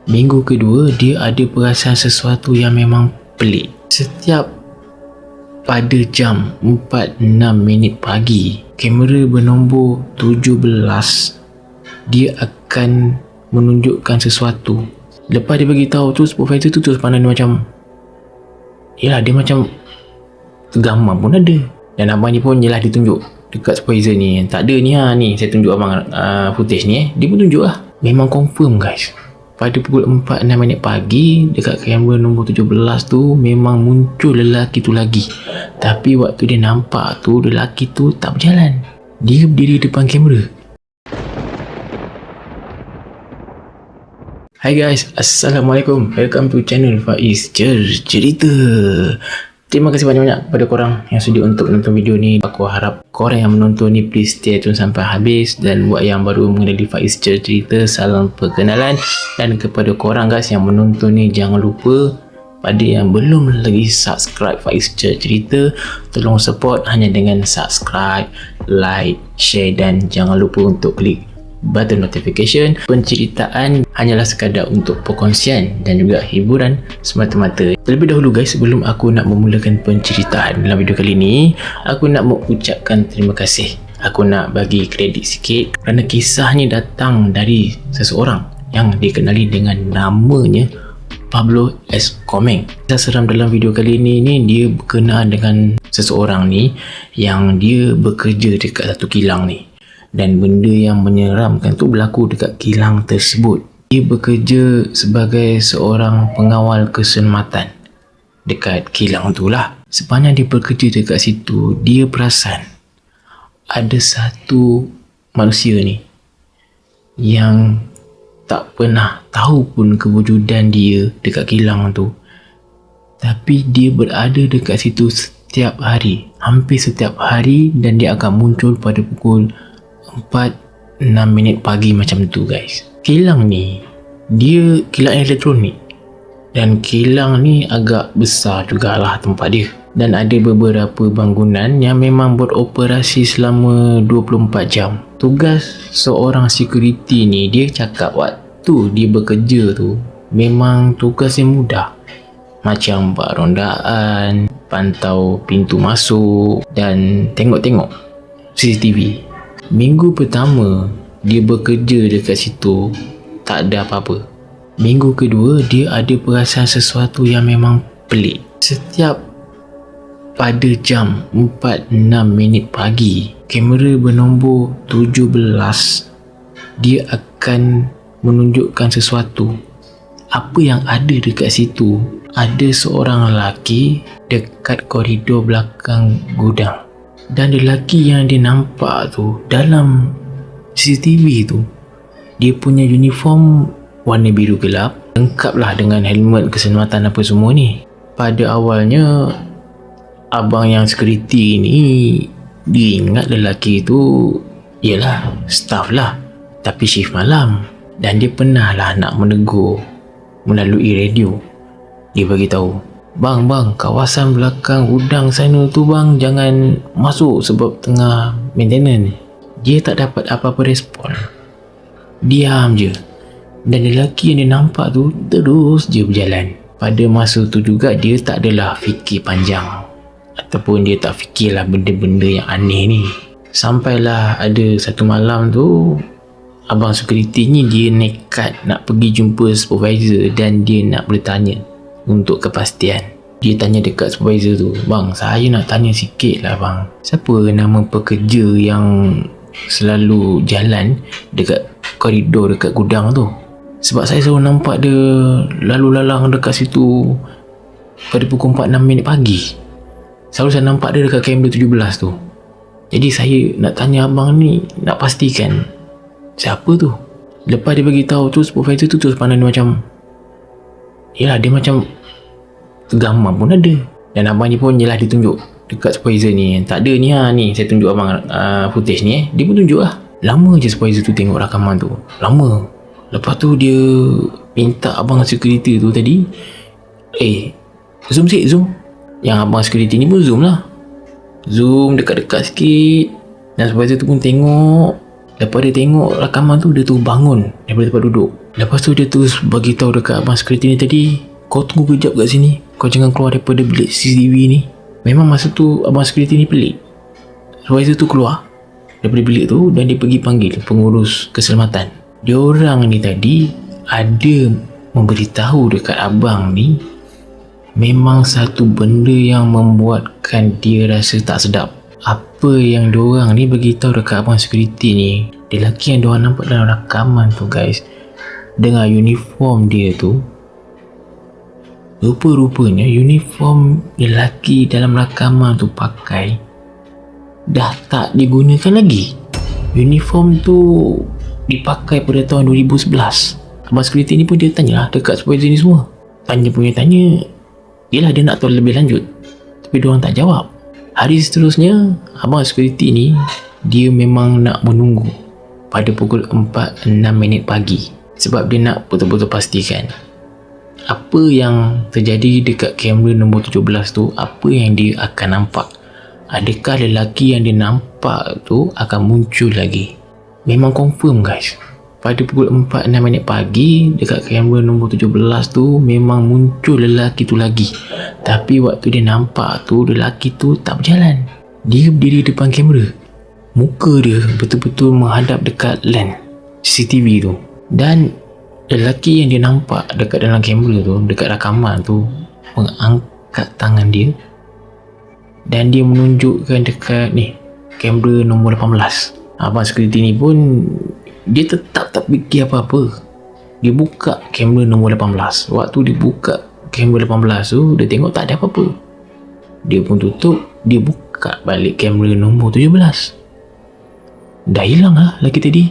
Minggu kedua, dia ada perasan sesuatu yang memang pelik. Setiap pada jam 4:06 pagi, kamera bernombor 17 dia akan menunjukkan sesuatu. Lepas dia bagi tahu tu, supervisor tu terus pandang dia macam, yelah, dia macam tergamam pun ada. Dan abang ni pun yelah, dia tunjuk dekat supervisor ni, tak ada ni ni saya tunjuk abang footage ni dia pun tunjuk lah. Memang confirm guys, pada pukul 4:06 pagi dekat kamera nombor 17 tu memang muncul lelaki tu lagi. Tapi waktu dia nampak tu, lelaki tu tak berjalan, dia berdiri depan kamera. Hai guys, Assalamualaikum, welcome to channel Faiz Cerita. Terima kasih banyak-banyak kepada korang yang sudi untuk menonton video ni. Aku harap korang yang menonton ni please stay tune sampai habis. Dan buat yang baru mengenali Faiz Cerita, salam perkenalan. Dan kepada korang guys yang menonton ni, jangan lupa pada yang belum lagi subscribe Faiz Cerita, tolong support hanya dengan subscribe, like, share dan jangan lupa untuk klik button notification. Penceritaan hanyalah sekadar untuk perkongsian dan juga hiburan semata-mata. Terlebih dahulu guys, sebelum aku nak memulakan penceritaan dalam video kali ni, aku nak mengucapkan terima kasih. Aku nak bagi kredit sikit kerana kisah ni datang dari seseorang yang dikenali dengan namanya Pablo S. Komeng. Kisah seram dalam video kali ni dia berkenaan dengan seseorang ni yang dia bekerja dekat satu kilang ni. Dan benda yang menyeramkan tu berlaku dekat kilang tersebut. Dia bekerja sebagai seorang pengawal keselamatan dekat kilang tu lah. Sepanjang dia bekerja dekat situ, dia perasan ada satu manusia ni yang tak pernah tahu pun kewujudan dia dekat kilang tu. Tapi dia berada dekat situ setiap hari, hampir setiap hari, dan dia akan muncul pada pukul 4:06 pagi macam tu guys. Kilang ni dia kilang elektronik, dan kilang ni agak besar jugalah tempat dia, dan ada beberapa bangunan yang memang beroperasi selama 24 jam. Tugas seorang security ni, dia cakap waktu dia bekerja tu memang tugas yang mudah, macam buat rondaan, pantau pintu masuk dan tengok-tengok CCTV. Minggu pertama dia bekerja dekat situ tak ada apa-apa. Minggu kedua dia ada perasan sesuatu yang memang pelik. Setiap pada jam 4:06 pagi, kamera bernombor 17 dia akan menunjukkan sesuatu. Apa yang ada dekat situ? Ada seorang lelaki dekat koridor belakang gudang. Dan lelaki yang dia nampak tu dalam CCTV tu, dia punya uniform warna biru gelap, lengkap lah dengan helmet keselamatan apa semua ni. Pada awalnya abang yang security ni, dia ingat lelaki tu ialah staff lah, tapi shift malam. Dan dia pernah lah nak menegur melalui radio. Dia bagi tahu, Bang, kawasan belakang gudang sana tu bang, jangan masuk sebab tengah maintenance. Dia tak dapat apa-apa respon, diam je. Dan lelaki yang dia nampak tu terus je berjalan. Pada masa tu juga dia tak adalah fikir panjang, ataupun dia tak fikirlah benda-benda yang aneh ni. Sampailah ada satu malam tu, abang security ni dia nekat nak pergi jumpa supervisor dan dia nak bertanya untuk kepastian. Dia tanya dekat supervisor tu, Bang, saya nak tanya sikit lah bang, siapa nama pekerja yang selalu jalan dekat koridor dekat gudang tu? Sebab saya selalu nampak dia lalu lalang dekat situ pada pukul 4:06 pagi. Selalu saya nampak dia dekat kamera 17 tu. Jadi saya nak tanya abang ni, nak pastikan siapa tu. Lepas dia bagi tahu tu, supervisor tu terus pandang dia macam, yelah, dia macam tergamam pun ada. Dan abang ni pun yelah, dia tunjuk dekat supervisor ni, tak ada ni ni saya tunjuk abang footage ni dia pun tunjuk lah. Lama je supervisor tu tengok rakaman tu, lama. Lepas tu dia minta abang security tu tadi, zoom sikit, zoom. Yang abang security ni pun zoom lah, zoom dekat-dekat sikit. Dan supervisor tu pun tengok. Lepas dia tengok rakaman tu, dia tu bangun daripada tempat duduk. Lepas tu dia terus bagi tahu dekat abang security ni tadi, kau tunggu kejap kat sini, kau jangan keluar daripada bilik CCTV ni. Memang masa tu abang security ni pelik. Supervisor tu keluar daripada bilik tu dan dia pergi panggil pengurus keselamatan. Diorang ni tadi ada memberitahu dekat abang ni memang satu benda yang membuatkan dia rasa tak sedap. Apa yang diorang ni beritahu dekat abang security ni, lelaki yang diorang nampak dalam rakaman tu guys, dengan uniform dia tu, rupa-rupanya uniform lelaki dalam rakaman tu pakai dah tak digunakan lagi. Uniform tu dipakai pada tahun 2011. Abang security ni pun dia tanya lah dekat supervisor ni semua. Tanya. Yelah dia nak tahu lebih lanjut, tapi diorang tak jawab. Hari seterusnya abang security ni dia memang nak menunggu pada pukul 4:06 pagi sebab dia nak betul-betul pastikan apa yang terjadi dekat kamera nombor 17 tu, apa yang dia akan nampak. Adakah lelaki yang dia nampak tu akan muncul lagi? Memang confirm guys, pada pukul 4:06 pagi dekat kamera nombor 17 tu memang muncul lelaki tu lagi. Tapi waktu dia nampak tu, lelaki tu tak berjalan, dia berdiri depan kamera. Muka dia betul-betul menghadap dekat lens CCTV tu. Dan lelaki yang dia nampak dekat dalam kamera tu, dekat rakaman tu, mengangkat tangan dia dan dia menunjukkan dekat ni kamera nombor 18. Abang security ni pun dia tetap tak fikir apa-apa. Dia buka kamera nombor 18. Waktu dia buka kamera 18 tu, dia tengok tak ada apa-apa. Dia pun tutup, dia buka balik kamera nombor 17. Dah hilang lah lelaki tadi.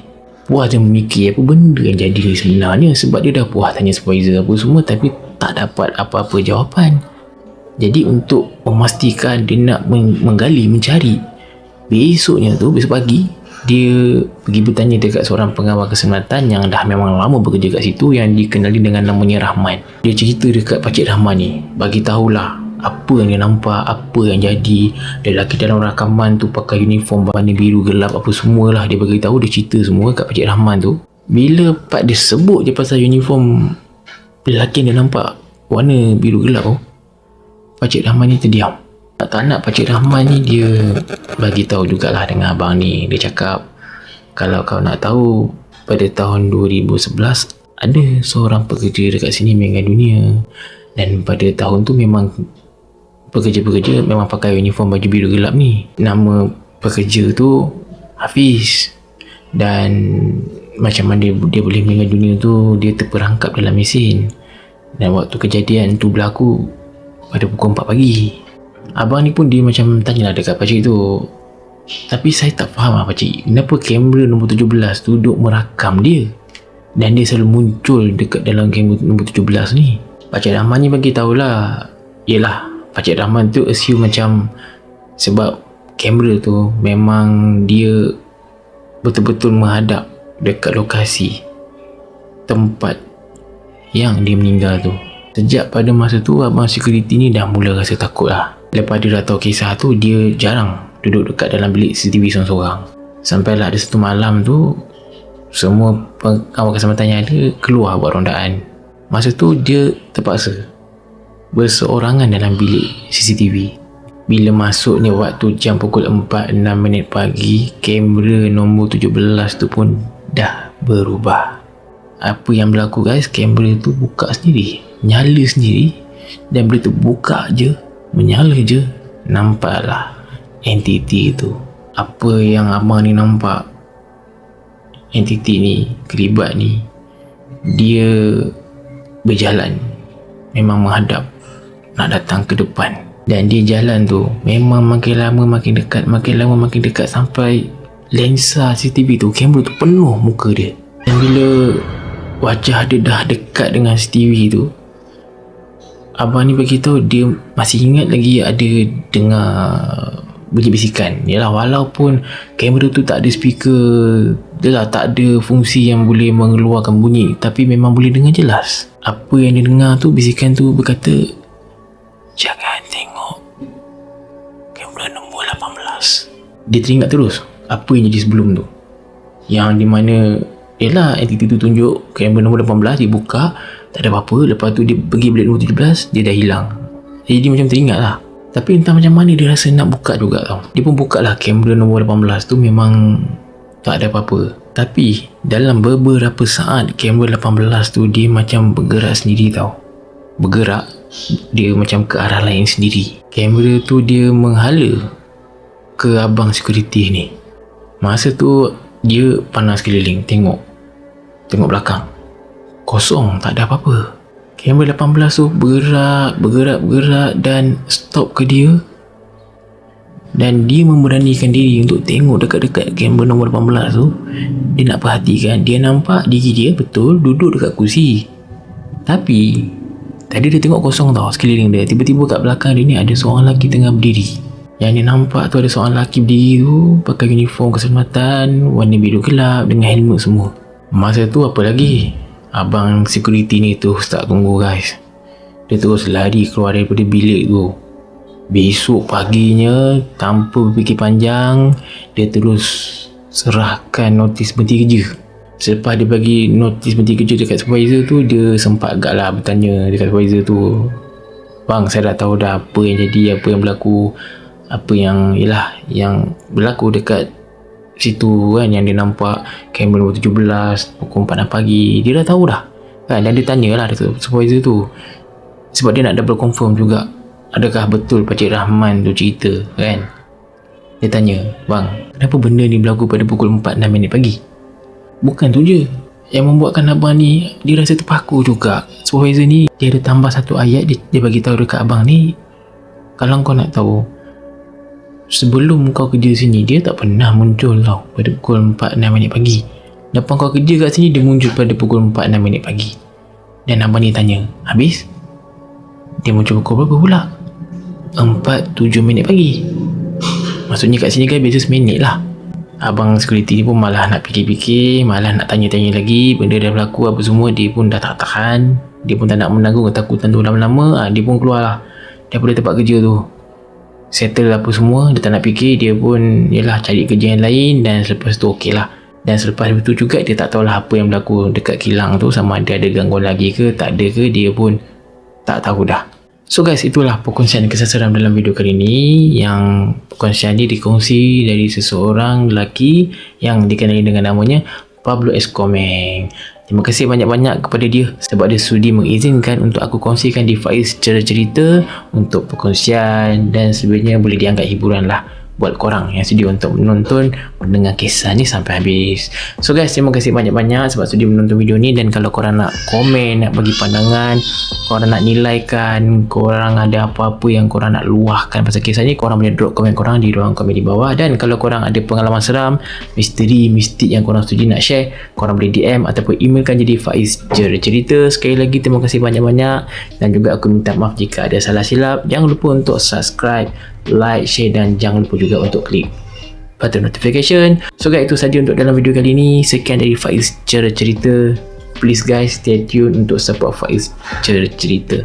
Puas dia memikir apa benda yang jadi ni sebenarnya, sebab dia dah puas tanya supervisor apa semua tapi tak dapat apa-apa jawapan. Jadi untuk memastikan, dia nak menggali, mencari. Besok pagi dia pergi bertanya dekat seorang pengawal keselamatan yang dah memang lama bekerja kat situ, yang dikenali dengan namanya Rahman. Dia cerita dekat Pakcik Rahman ni, bagi tahulah apa yang dia nampak, apa yang jadi. Lelaki dalam rakaman tu pakai uniform warna biru gelap apa semualah. Dia beritahu, dia cerita semua kat Pakcik Rahman tu. Bila Pak dia sebut je pasal uniform lelaki yang dia nampak warna biru gelap tu, Pakcik Rahman ni terdiam. Tak nak Pakcik Rahman ni dia bagi tahu jugalah dengan abang ni. Dia cakap, kalau kau nak tahu, pada tahun 2011 ada seorang pekerja dekat sini meninggal dunia, dan pada tahun tu memang pekerja-pekerja memang pakai uniform baju biru gelap ni. Nama pekerja tu Hafiz, dan macam mana dia boleh meninggal dunia tu, dia terperangkap dalam mesin, dan waktu kejadian tu berlaku pada pukul 4 pagi. Abang ni pun dia macam tanyalah dekat pakcik tu, tapi saya tak faham lah pakcik, kenapa kamera nombor 17 tu duk merakam dia dan dia selalu muncul dekat dalam kamera nombor 17 ni. Pakcik Rahman ni bagi tahulah, yelah Pakcik Rahman tu assume macam sebab kamera tu memang dia betul-betul menghadap dekat lokasi tempat yang dia meninggal tu. Sejak pada masa tu abang security ni dah mula rasa takut lah. Lepas dia dah tahu kisah tu, dia jarang duduk dekat dalam bilik CCTV seorang-seorang. Sampailah ada satu malam tu, semua pengawal keselamatan yang ada keluar buat rondaan. Masa tu dia terpaksa berseorangan dalam bilik CCTV. Bila masuk ni waktu jam pukul 4:06 pagi, kamera nombor 17 tu pun dah berubah. Apa yang berlaku guys, kamera tu buka sendiri, nyala sendiri, dan bila tu buka je, menyala je, nampaklah entiti tu. Apa yang abang ni nampak, entiti ni, kelibat ni, dia berjalan, memang menghadap nak datang ke depan. Dan dia jalan tu memang makin lama makin dekat, makin lama makin dekat, sampai lensa CCTV tu, kamera tu penuh muka dia. Dan bila wajah dia dah dekat dengan CCTV tu, abang ni beritahu dia masih ingat lagi ada dengar bunyi bisikan. Yalah, walaupun kamera tu tak ada speaker, dia tak ada fungsi yang boleh mengeluarkan bunyi, tapi memang boleh dengar jelas. Apa yang dia dengar tu, bisikan tu berkata, jangan tengok kamera nombor 18. Dia teringat terus apa yang jadi sebelum tu, yang di mana Yelah, entiti tu tunjuk kamera nombor 18, dia buka, tak ada apa-apa. Lepas tu dia pergi bilik nombor 17, dia dah hilang. Jadi dia macam teringat lah. Tapi entah macam mana dia rasa nak buka juga tau. Dia pun buka lah kamera nombor 18 tu, memang tak ada apa-apa. Tapi dalam beberapa saat kamera 18 tu dia macam bergerak sendiri tau. Bergerak, dia macam ke arah lain sendiri. Kamera tu dia menghala ke abang security ni. Masa tu dia panas keliling, tengok belakang, kosong, tak ada apa-apa. Kamera 18 tu bergerak dan stop ke dia. Dan dia memberanikan diri untuk tengok dekat-dekat kamera nombor 18 tu. Dia nak perhatikan, dia nampak diri dia betul duduk dekat kursi. Tapi tadi dia tengok kosong tau sekeliling dia. Tiba-tiba kat belakang dia ni ada seorang lelaki tengah berdiri. Yang dia nampak tu ada seorang lelaki berdiri tu pakai uniform keselamatan warna biru gelap dengan helmet semua. Masa tu apa lagi, abang security ni tu tak tunggu guys. Dia terus lari keluar daripada bilik tu. Besok paginya tanpa berfikir panjang, dia terus serahkan notis berhenti kerja. Selepas dia bagi notis berhenti kerja dekat supervisor tu, dia sempat agak lah bertanya dekat supervisor tu, "Bang, saya dah tahu dah apa yang jadi, apa yang berlaku, apa yang berlaku dekat situ kan, yang dia nampak kamera 17 pukul 4 pagi. Dia dah tahu dah kan." Dan dia tanyalah dekat supervisor tu sebab dia nak double confirm juga, adakah betul Pakcik Rahman tu cerita kan. Dia tanya, "Bang, kenapa benda ni berlaku pada pukul 4:06 pagi?" Bukan tu je yang membuatkan abang ni dia rasa terpaku juga. Supervisor ni dia ada tambah satu ayat, dia bagi tahu dekat abang ni, "Kalau kau nak tahu, sebelum kau kerja sini dia tak pernah muncul tau pada pukul 4:06 pagi. Lepas kau kerja kat sini dia muncul pada pukul 4:06 pagi." Dan abang ni tanya, "Habis dia muncul pukul berapa pula?" 4:07 pagi. Maksudnya kat sini kan biasa seminit lah. Abang security ni pun malah nak fikir-fikir, malah nak tanya-tanya lagi. Benda dah berlaku apa semua, dia pun dah tak tahan. Dia pun tak nak menanggung ketakutan tu lama-lama. Dia pun keluar lah daripada tempat kerja tu, settle apa semua. Dia tak nak fikir, dia pun cari kerja yang lain. Dan selepas tu okey lah. Dan selepas itu juga dia tak tahulah apa yang berlaku dekat kilang tu, sama ada gangguan lagi ke tak ada ke, dia pun tak tahu dah. So guys, itulah perkongsian kisah seram dalam video kali ni. Yang perkongsian ni dikongsi dari seseorang lelaki yang dikenali dengan namanya Pablo Escomeng. Terima kasih banyak-banyak kepada dia sebab dia sudi mengizinkan untuk aku kongsikan di Faiz cerita untuk perkongsian, dan sebenarnya boleh dianggap hiburan lah buat korang yang sudi untuk menonton, mendengar kisah ni sampai habis. So guys, terima kasih banyak-banyak sebab sudi menonton video ni. Dan kalau korang nak komen, nak bagi pandangan, korang nak nilaikan, korang ada apa-apa yang korang nak luahkan pasal kisah ni, korang boleh drop komen korang di ruang komen di bawah. Dan kalau korang ada pengalaman seram, misteri, mistik yang korang sudi nak share, korang boleh DM ataupun emailkan jadi Faiz Cerita. Sekali lagi terima kasih banyak-banyak, dan juga aku minta maaf jika ada salah silap. Jangan lupa untuk subscribe, like, share, dan jangan lupa juga untuk klik button notification. So guys, itu saja untuk dalam video kali ni. Sekian dari Faiz Cerita. Please guys, stay tune untuk support Faiz Cerita.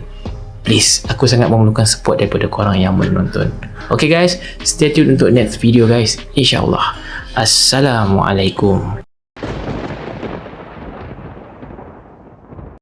Please, aku sangat memerlukan support daripada korang yang menonton. Okay guys, stay tune untuk next video guys, InsyaAllah. Assalamualaikum.